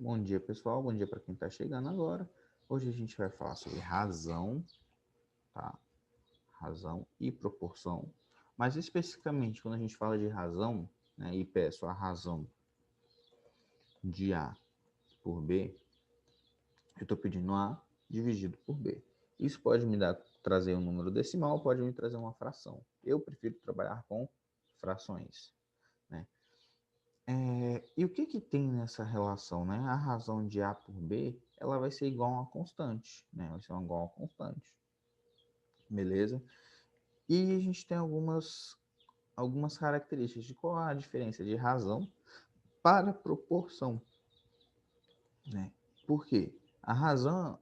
Bom dia, pessoal. Bom dia para quem está chegando agora. Hoje a gente vai falar sobre razão, tá? Razão e proporção. Mas especificamente quando a gente fala de razão, né, e peço a razão de A por B, eu estou pedindo A dividido por B. Isso pode me trazer um número decimal, pode me trazer uma fração. Eu prefiro trabalhar com frações, né? E o que tem nessa relação, né? A razão de A por B, ela vai ser igual a uma constante, né? Vai ser igual a uma constante, beleza? E a gente tem algumas características de qual é a diferença de razão para proporção, né? Por quê? A razão,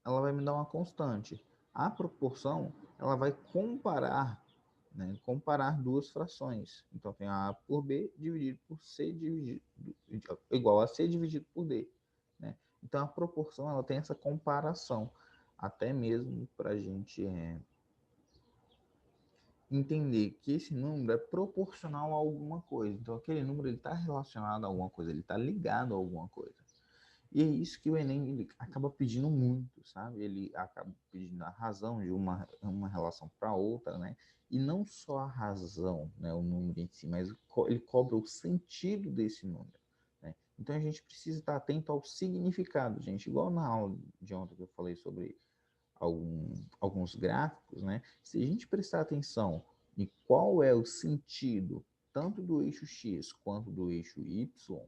ela vai me dar uma constante. A proporção, ela vai comparar, né? Comparar duas frações. Então, tem A por B dividido por C dividido, igual a C dividido por D, né? Então, a proporção, ela tem essa comparação, até mesmo para a gente entender que esse número é proporcional a alguma coisa. Então, aquele número está relacionado a alguma coisa, ele está ligado a alguma coisa. E é isso que o Enem ele acaba pedindo muito, sabe? Ele acaba pedindo a razão de uma relação para outra, né? E não só a razão, né, o número em si, mas ele cobra o sentido desse número, né? Então a gente precisa estar atento ao significado, gente. Igual na aula de ontem que eu falei sobre alguns gráficos, né? Se a gente prestar atenção em qual é o sentido tanto do eixo X quanto do eixo Y,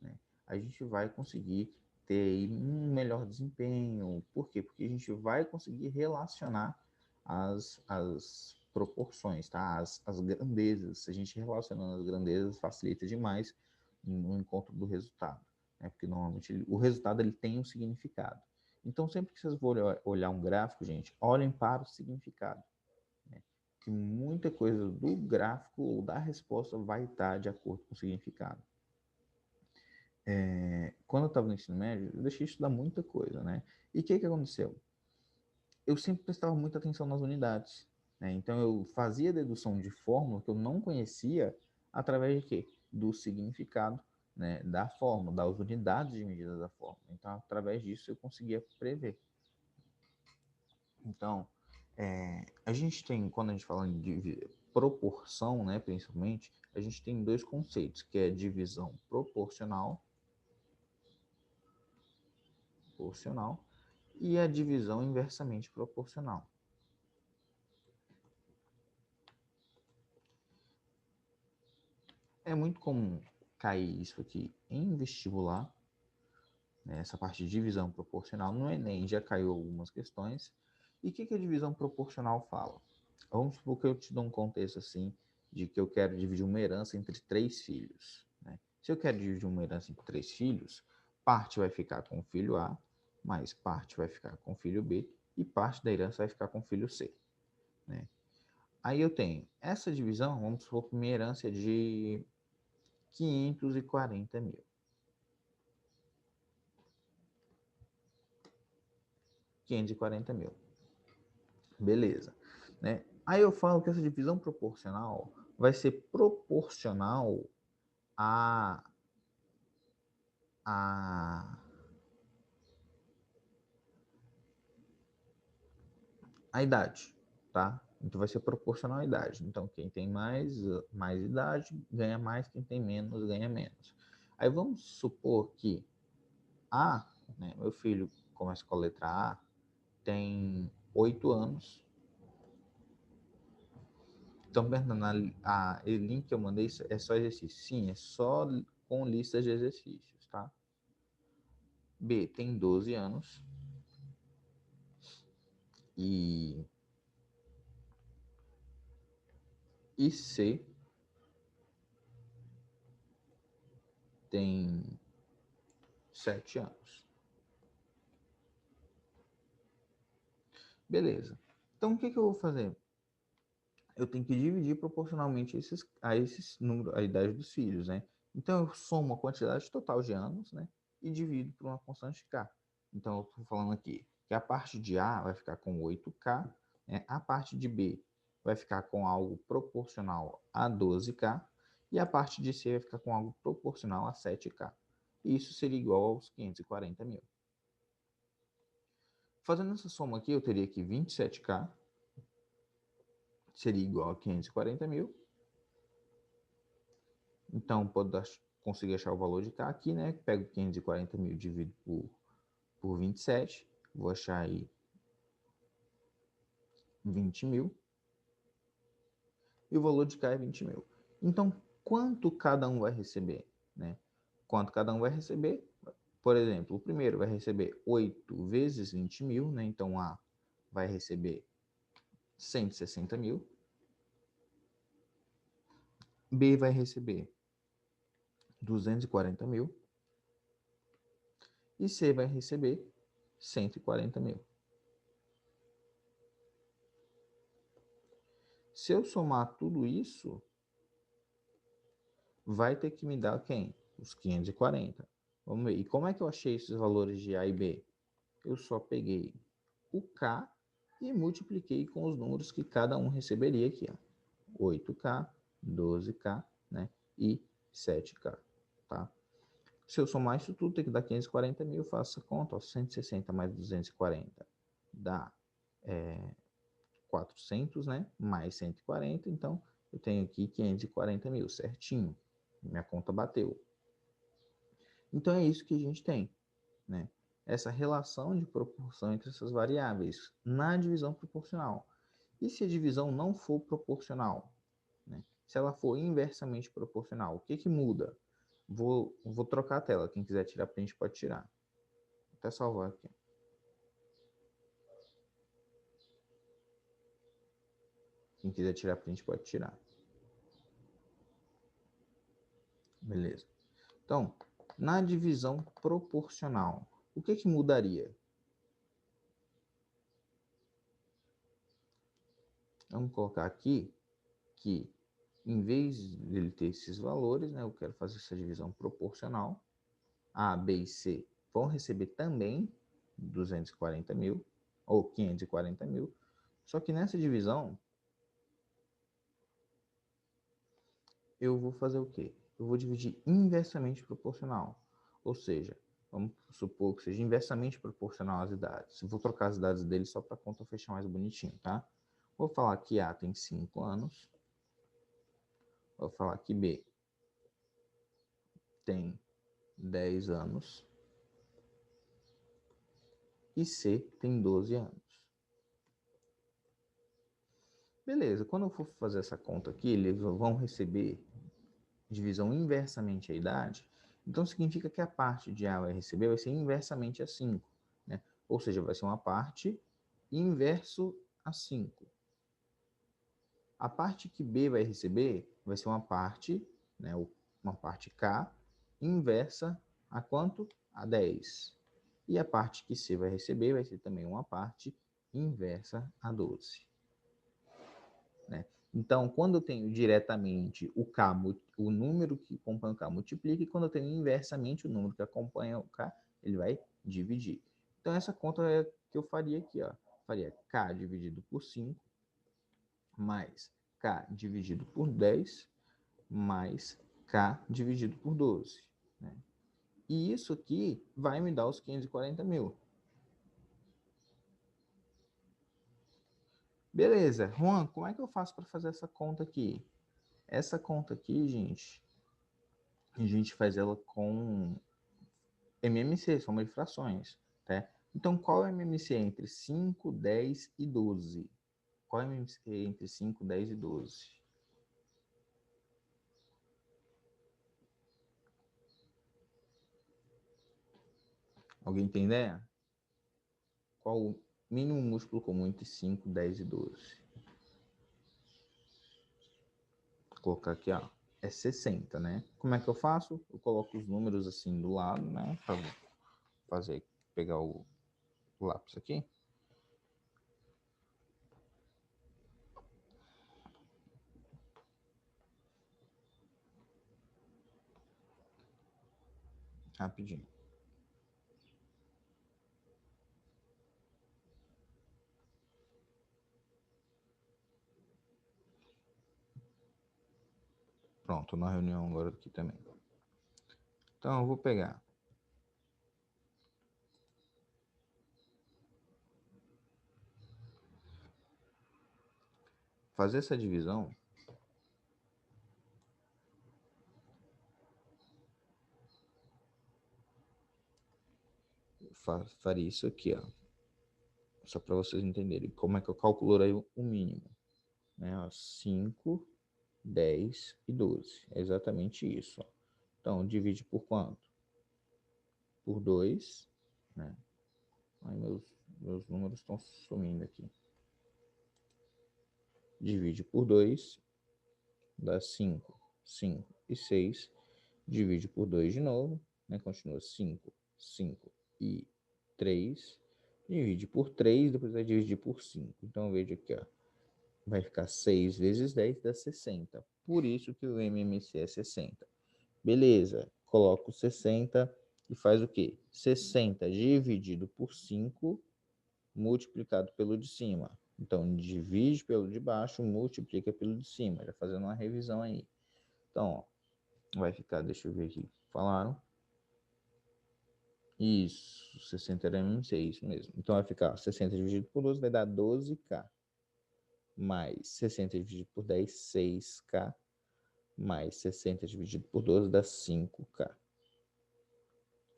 né, a gente vai conseguir ter um melhor desempenho. Por quê? Porque a gente vai conseguir relacionar as proporções, tá? As grandezas. A gente relacionando as grandezas facilita demais no encontro do resultado, né? Porque normalmente o resultado ele tem um significado. Então, sempre que vocês forem olhar um gráfico, gente, olhem para o significado, né? Que muita coisa do gráfico ou da resposta vai estar de acordo com o significado. Quando eu estava no ensino médio, eu deixei de estudar muita coisa, né? E o que aconteceu? Eu sempre prestava muita atenção nas unidades, né? Então, eu fazia dedução de fórmula que eu não conhecia através de quê? Do significado, né? Da fórmula, das unidades de medida da fórmula. Então, através disso, eu conseguia prever. Então, a gente tem, quando a gente fala de proporção, né, principalmente, a gente tem dois conceitos, que é divisão proporcional e a divisão inversamente proporcional. É muito comum cair isso aqui em vestibular, né, essa parte de divisão proporcional. No Enem já caiu algumas questões. E o que a divisão proporcional fala? Vamos supor que eu te dou um contexto assim, de que eu quero dividir uma herança entre 3 filhos, né? Se eu quero dividir uma herança entre 3 filhos, parte vai ficar com o filho A, mais parte vai ficar com o filho B, e parte da herança vai ficar com o filho C, né? Aí eu tenho essa divisão, vamos supor que minha herança é de 540 mil. 540 mil. Beleza, né? Aí eu falo que essa divisão proporcional vai ser proporcional a, a, a idade, tá? Então vai ser proporcional à idade. Então quem tem mais idade ganha mais, quem tem menos ganha menos. Aí vamos supor que A, né, meu filho começa com a letra A, tem 8 anos. Então, Bernardo, o link que eu mandei é só exercício. Sim, é só com listas de exercícios, tá? B tem 12 anos e, e C tem 7 anos. Beleza. Então, o que eu vou fazer? Eu tenho que dividir proporcionalmente a esses números, a idade dos filhos, né? Então, eu somo a quantidade total de anos, né? E divido por uma constante K. Então, eu estou falando aqui que a parte de A vai ficar com 8K, né? A parte de B vai ficar com algo proporcional a 12K, e a parte de C vai ficar com algo proporcional a 7K. Isso seria igual aos 540 mil. Fazendo essa soma aqui, eu teria que 27K seria igual a 540 mil. Então, conseguir achar o valor de K aqui, né? Pego 540 mil, divido por 27. Vou achar aí 20 mil. E o valor de K é 20 mil. Então, quanto cada um vai receber, né? Quanto cada um vai receber? Por exemplo, o primeiro vai receber 8 vezes 20 mil, né? Então, A vai receber 160 mil. B vai receber 240 mil. E C vai receber 140 mil. Se eu somar tudo isso, vai ter que me dar quem? Os 540. Vamos ver. E como é que eu achei esses valores de A e B? Eu só peguei o K e multipliquei com os números que cada um receberia aqui. Ó. 8K, 12K, né? E 7K. Tá? Se eu somar isso tudo, tem que dar 540 mil. Faço a conta. Ó, 160 mais 240 dá 400, né? Mais 140. Então, eu tenho aqui 540 mil, certinho. Minha conta bateu. Então, é isso que a gente tem, né? Essa relação de proporção entre essas variáveis na divisão proporcional. E se a divisão não for proporcional? Né? Se ela for inversamente proporcional, o que muda? Vou trocar a tela. Quem quiser tirar print pode tirar. Vou até salvar aqui. Quem quiser tirar print pode tirar. Beleza. Então, na divisão proporcional, o que mudaria? Vamos colocar aqui que, em vez de ele ter esses valores, né, eu quero fazer essa divisão proporcional. A, B e C vão receber também 240 mil, ou 540 mil. Só que nessa divisão, eu vou fazer o quê? Eu vou dividir inversamente proporcional. Ou seja, vamos supor que seja inversamente proporcional às idades. Eu vou trocar as idades dele só para a conta fechar mais bonitinho, tá? Vou falar que A tem 5 anos. Vou falar que B tem 10 anos. E C tem 12 anos. Beleza, quando eu for fazer essa conta aqui, eles vão receber divisão inversamente a idade. Então, significa que a parte de A vai receber vai ser inversamente a 5. Né? Ou seja, vai ser uma parte inverso a 5. A parte que B vai receber vai ser uma parte, né, uma parte K, inversa a quanto? A 10. E a parte que C vai receber vai ser também uma parte inversa a 12. Né? Então, quando eu tenho diretamente o K, o número que acompanha o K multiplica, e quando eu tenho inversamente o número que acompanha o K, ele vai dividir. Então, essa conta é que eu faria aqui. Ó. Faria K dividido por 5, mais K dividido por 10, mais K dividido por 12. Né? E isso aqui vai me dar os 540 mil. Beleza. Juan, como é que eu faço para fazer essa conta aqui? Essa conta aqui, gente, a gente faz ela com MMC, soma de frações. Tá? Então, qual é o MMC entre 5, 10 e 12? Qual é o MMC entre 5, 10 e 12? Alguém tem ideia? Qual o mínimo múltiplo comum entre 5, 10 e 12? Vou colocar aqui, ó. É 60, né? Como é que eu faço? Eu coloco os números assim do lado, né? Para fazer, pegar o lápis aqui. Rapidinho. Pronto, na reunião agora aqui também. Então, eu vou pegar fazer essa divisão, faria isso aqui, ó. Só para vocês entenderem como é que eu calculo o mínimo. Né? 5, 10 e 12. É exatamente isso. Ó. Então, divide por quanto? Por 2. Né? Aí meus números estão sumindo aqui. Divide por 2, dá 5. 5 e 6. Divide por 2 de novo. Né? Continua 5, 5 e 3. Divide por 3, depois vai dividir por 5. Então, veja aqui, ó. Vai ficar 6 vezes 10 dá 60. Por isso que o MMC é 60. Beleza, coloco 60 e faz o quê? 60 dividido por 5 multiplicado pelo de cima. Então, divide pelo de baixo, multiplica pelo de cima. Já fazendo uma revisão aí. Então, ó, vai ficar, deixa eu ver aqui. Falaram? Isso, 60 era MMC, isso mesmo. Então, vai ficar 60 dividido por 12 vai dar 12K. Mais 60 dividido por 10, 6K. Mais 60 dividido por 12 dá 5K.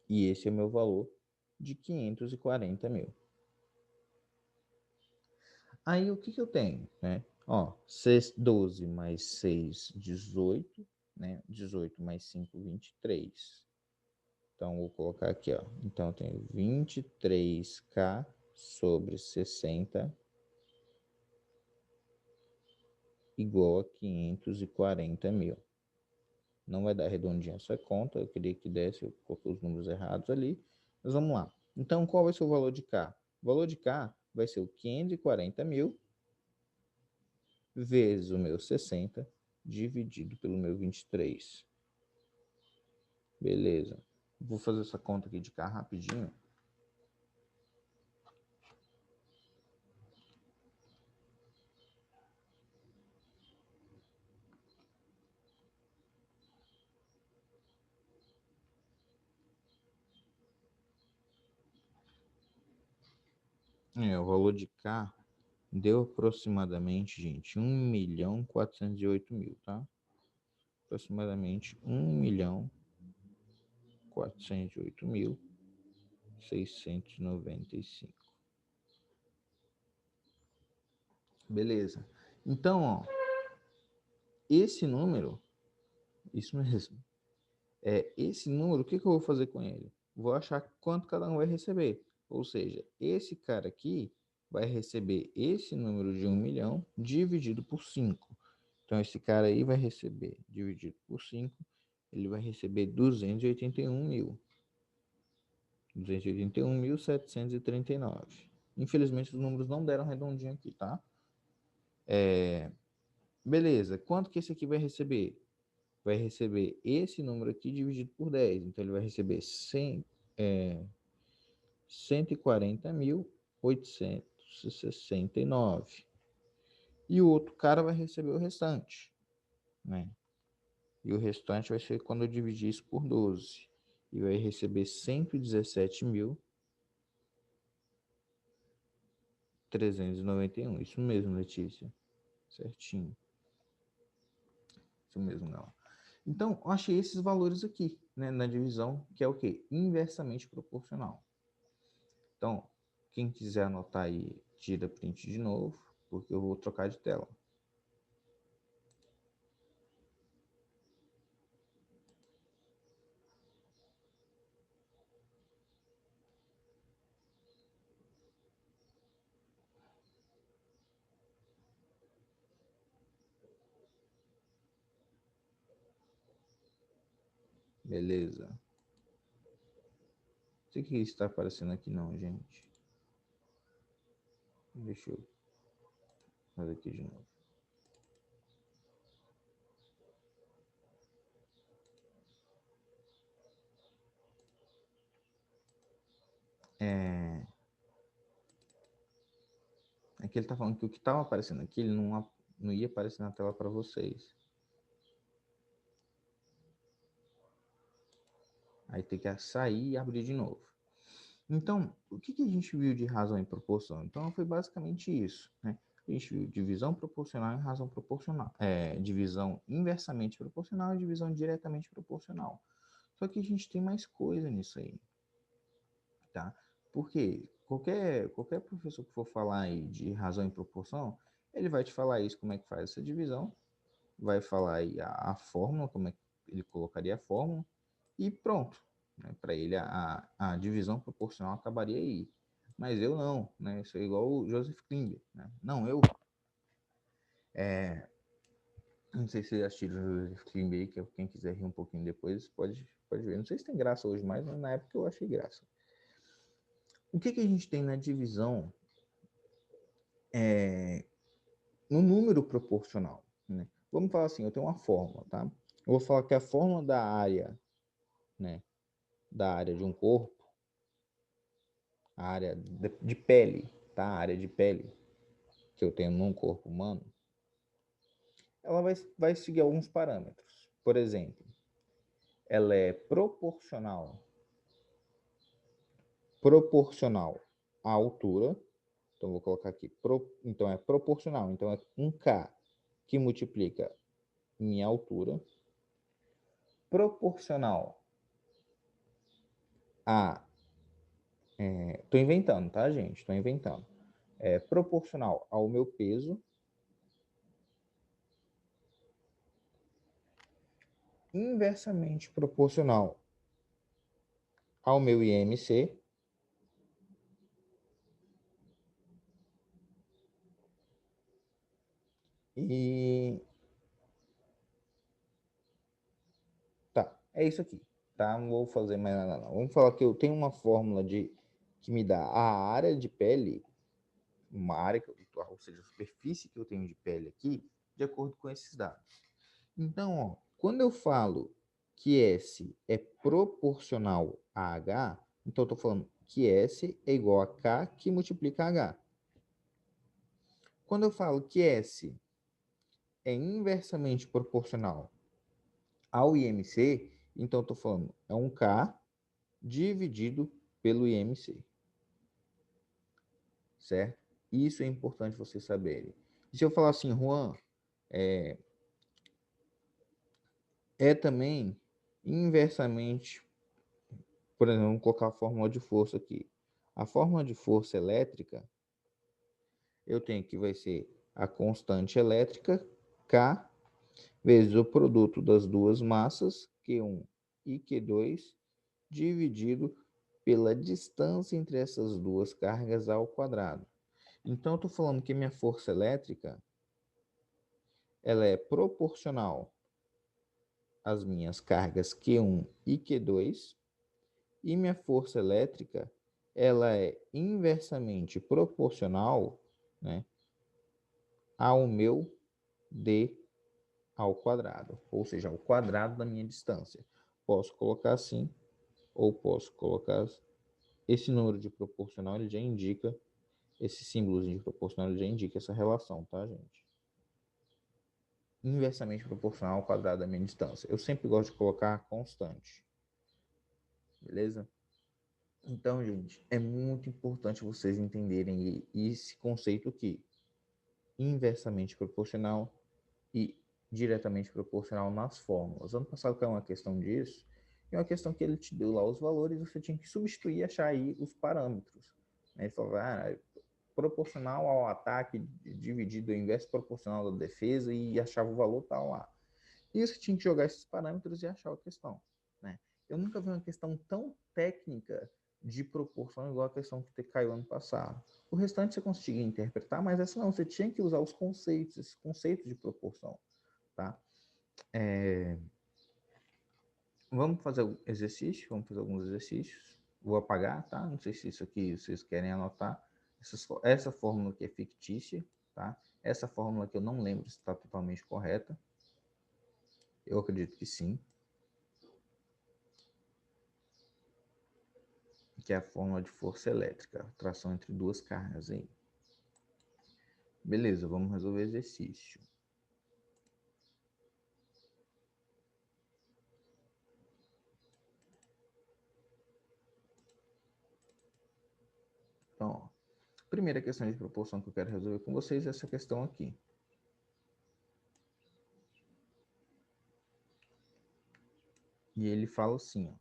E esse é o meu valor de 540 mil. Aí o que eu tenho? Né? Ó, 12 mais 6, 18. Né? 18 mais 5, 23. Então, vou colocar aqui. Ó. Então, eu tenho 23K sobre 60 igual a 540 mil. Não vai dar redondinho essa conta, eu queria que desse, eu coloquei os números errados ali, mas vamos lá. Então, qual vai ser o valor de K? O valor de K vai ser o 540 mil vezes o meu 60 dividido pelo meu 23. Beleza. Vou fazer essa conta aqui de K rapidinho. O valor de K deu aproximadamente, gente, 1.408.000, tá? Aproximadamente 1.408.695. Beleza. Então, ó, esse número, isso mesmo, esse número, o que eu vou fazer com ele? Vou achar quanto cada um vai receber. Ou seja, esse cara aqui vai receber esse número de 1 milhão dividido por 5. Então, esse cara aí vai receber, dividido por 5, ele vai receber 281 mil. 281.739. Infelizmente, os números não deram redondinho aqui, tá? Beleza, quanto que esse aqui vai receber? Vai receber esse número aqui dividido por 10. Então, ele vai receber 140.869. E o outro cara vai receber o restante, né? E o restante vai ser quando eu dividir isso por 12. E vai receber 117.391. Isso mesmo, Letícia. Certinho. Isso mesmo, não. Então, eu achei esses valores aqui, né, na divisão, que é o quê? Inversamente proporcional. Então, quem quiser anotar aí, tira print de novo, porque eu vou trocar de tela. Beleza. Não sei o que está aparecendo aqui não, gente. Deixa eu fazer aqui de novo. Aqui ele está falando que o que estava aparecendo aqui, ele não ia aparecer na tela para vocês. Aí tem que sair e abrir de novo. Então, o que a gente viu de razão e proporção? Então, foi basicamente isso, né? A gente viu divisão proporcional e razão proporcional. Divisão inversamente proporcional e divisão diretamente proporcional. Só que a gente tem mais coisa nisso aí, tá? Porque qualquer professor que for falar aí de razão e proporção, ele vai te falar isso, como é que faz essa divisão, vai falar aí a fórmula, como é que ele colocaria a fórmula, e pronto. Né? Para ele, a divisão proporcional acabaria aí. Mas eu não, né? Eu sou igual o Joseph Klimber, né? Não, eu... Não sei se vocês assistiram o Joseph Klimber, que quem quiser rir um pouquinho depois pode ver. Não sei se tem graça hoje mais, mas na época eu achei graça. O que a gente tem na divisão no número proporcional, né? Vamos falar assim, eu tenho uma fórmula, tá? Eu vou falar que a fórmula da área, né, da área de um corpo, a área de pele, tá? A área de pele que eu tenho num corpo humano, ela vai seguir alguns parâmetros. Por exemplo, ela é proporcional à altura. Então, vou colocar aqui. Então, é proporcional. Então, é um K que multiplica minha altura. Proporcional a... Estou inventando, tá, gente? Estou inventando. É proporcional ao meu peso. Inversamente proporcional ao meu IMC. E tá, é isso aqui, tá? Não vou fazer mais nada não. Vamos falar que eu tenho uma fórmula que me dá a área de pele, uma área, ou seja, a superfície que eu tenho de pele aqui, de acordo com esses dados. Então, ó, quando eu falo que S é proporcional a H, então eu estou falando que S é igual a K que multiplica H. Quando eu falo que S é inversamente proporcional ao IMC, então eu estou falando é um K dividido pelo IMC, certo? Isso é importante vocês saberem. E se eu falar assim, Juan, é também inversamente, por exemplo, vamos colocar a fórmula de força aqui. A fórmula de força elétrica, eu tenho que vai ser a constante elétrica, K, vezes o produto das duas massas, Q1 e Q2, dividido pela distância entre essas duas cargas ao quadrado. Então, eu estou falando que minha força elétrica ela é proporcional às minhas cargas Q1 e Q2, e minha força elétrica ela é inversamente proporcional, né, ao meu D ao quadrado, ou seja, ao quadrado da minha distância. Posso colocar assim, ou posso colocar esse número de proporcional, ele já indica, esse símbolo de proporcional ele já indica essa relação, tá, gente? Inversamente proporcional ao quadrado da minha distância. Eu sempre gosto de colocar constante, beleza? Então, gente, é muito importante vocês entenderem esse conceito aqui. Inversamente proporcional e diretamente proporcional nas fórmulas. Ano passado caiu uma questão disso, e uma questão que ele te deu lá os valores, você tinha que substituir e achar aí os parâmetros. Ele falou, proporcional ao ataque dividido ao inverso proporcional da defesa e achava o valor tal lá. E você tinha que jogar esses parâmetros e achar a questão. Né? Eu nunca vi uma questão tão técnica de proporção igual a questão que caiu ano passado. O restante você conseguia interpretar, mas essa não, você tinha que usar os conceitos, esses conceitos de proporção. Tá? Vamos fazer exercício, vamos fazer alguns exercícios. Vou apagar, tá? Não sei se isso aqui vocês querem anotar. Essa fórmula aqui é fictícia, tá? Essa fórmula que eu não lembro se está totalmente correta. Eu acredito que sim. Que é a fórmula de força elétrica, tração entre duas cargas aí. Beleza, vamos resolver exercício. Então, ó, Primeira questão de proporção que eu quero resolver com vocês é essa questão aqui. E ele fala assim, ó.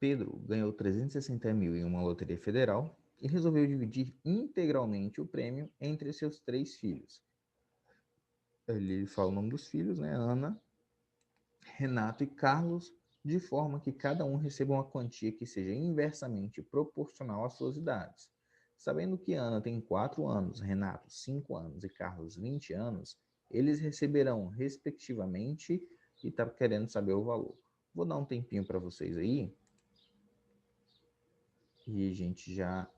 Pedro ganhou 360 mil em uma loteria federal e resolveu dividir integralmente o prêmio entre seus 3 filhos. Ele fala o nome dos filhos, né? Ana, Renato e Carlos, de forma que cada um receba uma quantia que seja inversamente proporcional às suas idades. Sabendo que Ana tem 4 anos, Renato 5 anos e Carlos 20 anos, eles receberão, respectivamente, e está querendo saber o valor. Vou dar um tempinho para vocês aí, e a gente já...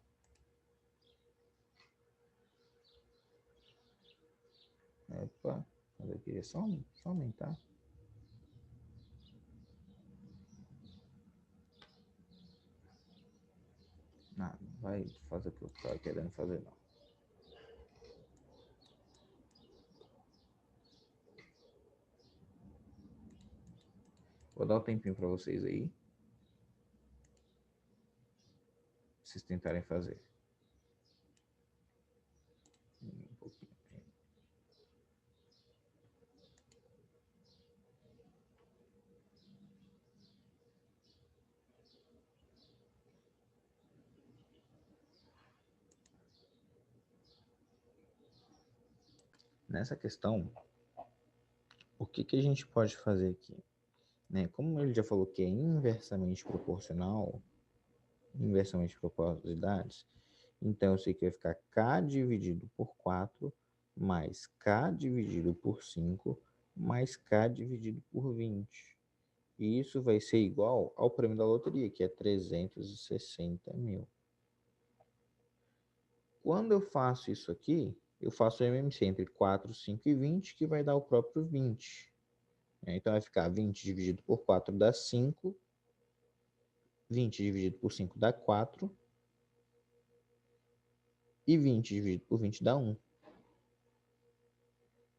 Opa, cadê aqui? É só aumentar. Não vai fazer o que eu estava querendo fazer, não. Vou dar um tempinho para vocês aí. Vocês tentarem fazer. Um pouquinho. Nessa questão, o que a gente pode fazer aqui? Né? Como ele já falou que é inversamente proporcional às idades, então eu sei que vai ficar K dividido por 4 mais K dividido por 5 mais K dividido por 20. E isso vai ser igual ao prêmio da loteria, que é 360 mil. Quando eu faço isso aqui, eu faço o MMC entre 4, 5 e 20, que vai dar o próprio 20. Então vai ficar 20 dividido por 4 dá 5, 20 dividido por 5 dá 4, e 20 dividido por 20 dá 1.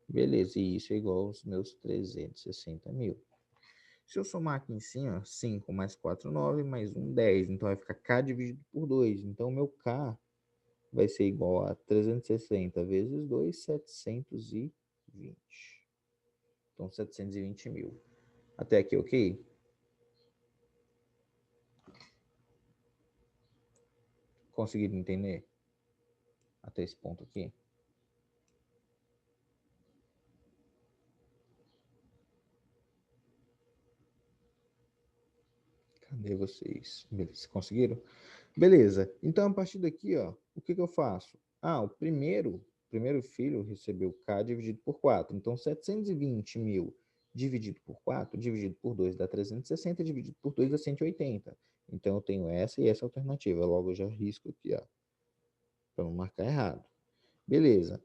Beleza, e isso é igual aos meus 360 mil. Se eu somar aqui em cima, 5 mais 4, 9, mais 1, 10. Então vai ficar K dividido por 2. Então o meu K vai ser igual a 360 vezes 2, 720. Então 720 mil. Até aqui, ok? Conseguiram entender? Até esse ponto aqui? Cadê vocês? Beleza, conseguiram? Beleza. Então, a partir daqui, ó, o que eu faço? Ah, o primeiro filho recebeu K dividido por 4. Então, 720 mil dividido por 4, dividido por 2 dá 360, dividido por 2 dá 180. Então, eu tenho essa e essa alternativa. Logo, eu já risco aqui, ó, para não marcar errado. Beleza.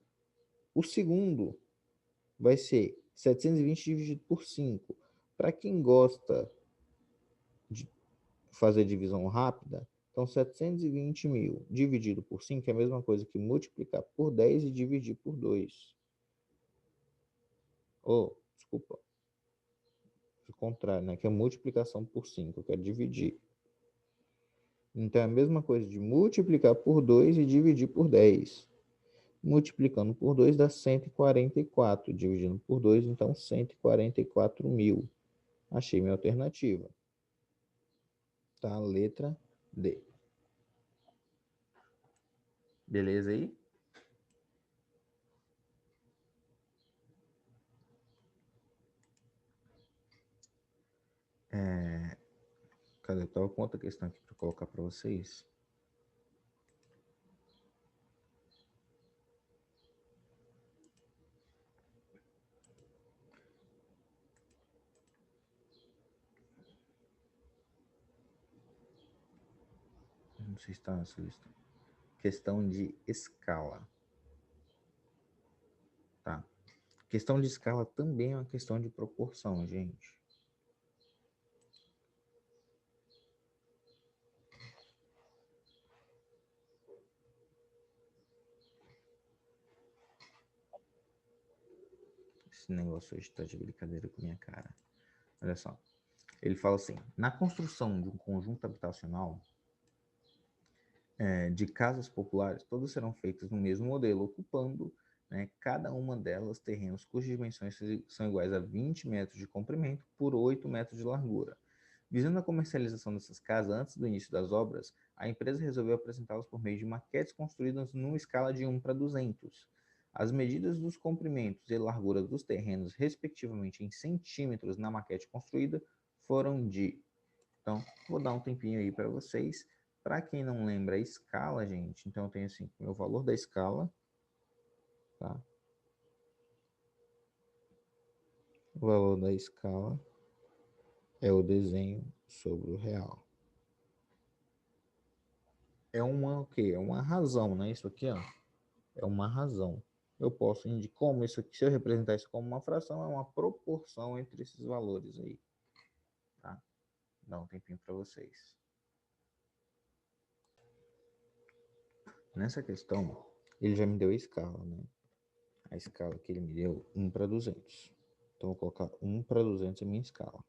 O segundo vai ser 720 dividido por 5. Para quem gosta de fazer divisão rápida, então 720 mil dividido por 5 é a mesma coisa que multiplicar por 10 e dividir por 2. Ou, desculpa, o contrário, né? Que é multiplicação por 5, eu quero dividir. Então é a mesma coisa de multiplicar por 2 e dividir por 10. Multiplicando por 2 dá 144. Dividindo por 2, então 144 mil. Achei minha alternativa. Tá? Letra D. Beleza aí? Cadê? Eu tava com outra questão aqui para colocar para vocês. Não sei se está na sua lista. Questão de escala. Tá? Questão de escala também é uma questão de proporção, gente. Esse negócio hoje tá de brincadeira com minha cara. Olha só. Ele fala assim: na construção de um conjunto habitacional de casas populares, todas serão feitas no mesmo modelo, ocupando, né, cada uma delas terrenos cujas dimensões são iguais a 20 metros de comprimento por 8 metros de largura. Visando a comercialização dessas casas antes do início das obras, a empresa resolveu apresentá-las por meio de maquetes construídas numa escala de 1 para 200. As medidas dos comprimentos e largura dos terrenos, respectivamente em centímetros na maquete construída, foram de... Então, vou dar um tempinho aí para vocês. Para quem não lembra a escala, gente, então eu tenho assim, o valor da escala, tá? O valor da escala é o desenho sobre o real. É uma o quê? É uma razão, né? Isso aqui, ó, é uma razão. Eu posso indicar como isso aqui, se eu representar isso como uma fração, é uma proporção entre esses valores aí, tá? Dá um tempinho para vocês. Nessa questão, ele já me deu a escala, né? A escala que ele me deu, 1 para 200. Então, eu vou colocar 1 para 200 a minha escala.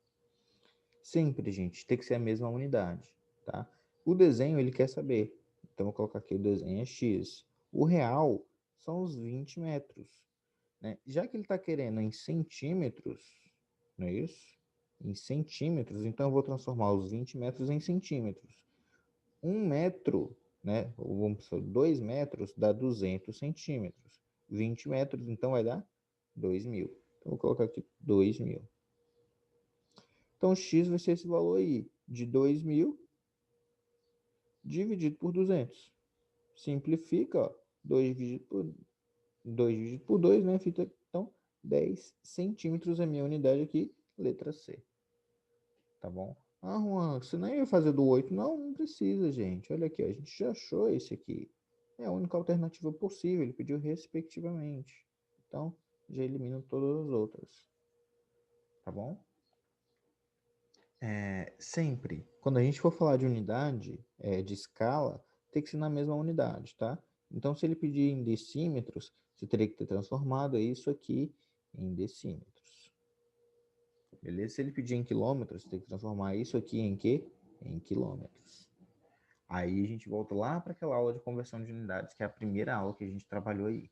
Sempre, gente, tem que ser a mesma unidade, tá? O desenho, ele quer saber. Então, eu vou colocar aqui o desenho é X. O real são os 20 metros, né? Já que ele está querendo em centímetros, não é isso? Em centímetros, então eu vou transformar os 20 metros em centímetros. 1 metro, né? Ou vamos pensar, 2 metros dá 200 centímetros. 20 metros, então vai dar 2.000. Então, vou colocar aqui 2.000. Então, x vai ser esse valor aí, de 2.000 dividido por 200. Simplifica, ó, 2 dividido por 2, né? Então, 10 centímetros é a minha unidade aqui, letra C. Tá bom? Ah, Juan, você não ia fazer do 8? Não, não precisa, gente. Olha aqui, ó, a gente já achou esse aqui. É a única alternativa possível, ele pediu respectivamente. Então, já elimino todas as outras. Tá bom? Sempre, quando a gente for falar de unidade, de escala, tem que ser na mesma unidade, tá? Então, se ele pedir em decímetros, você teria que ter transformado isso aqui em decímetros. Beleza? Se ele pedir em quilômetros, você tem que transformar isso aqui em quê? Em quilômetros. Aí a gente volta lá para aquela aula de conversão de unidades, que é a primeira aula que a gente trabalhou aí.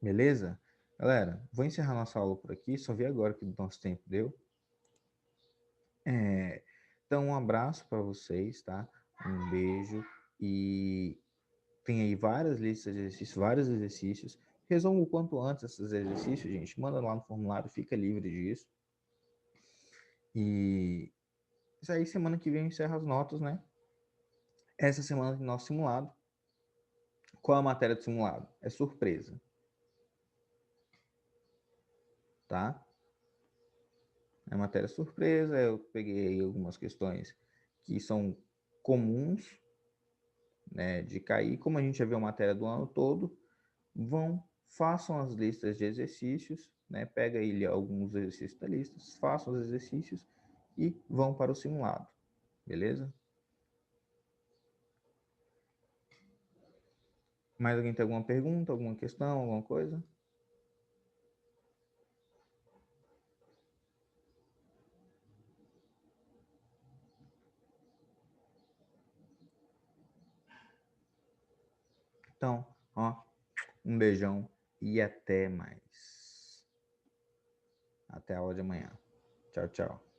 Beleza? Galera, vou encerrar nossa aula por aqui, só vi agora que o nosso tempo deu. Então, um abraço para vocês, tá? Um beijo e tem aí várias listas de exercícios, vários exercícios. Resolva o quanto antes esses exercícios, gente. Manda lá no formulário, fica livre disso. E isso aí, semana que vem eu encerro as notas, né? Essa semana tem nosso simulado. Qual a matéria do simulado? É surpresa. Tá? É matéria surpresa. Eu peguei aí algumas questões que são comuns, né, de cair. Como a gente já viu a matéria do ano todo, façam as listas de exercícios, né? Pega aí alguns exercícios da lista, façam os exercícios e vão para o simulado, beleza? Mais alguém tem alguma pergunta, alguma questão, alguma coisa? Então, ó, um beijão e até mais. Até a aula de amanhã. Tchau, tchau.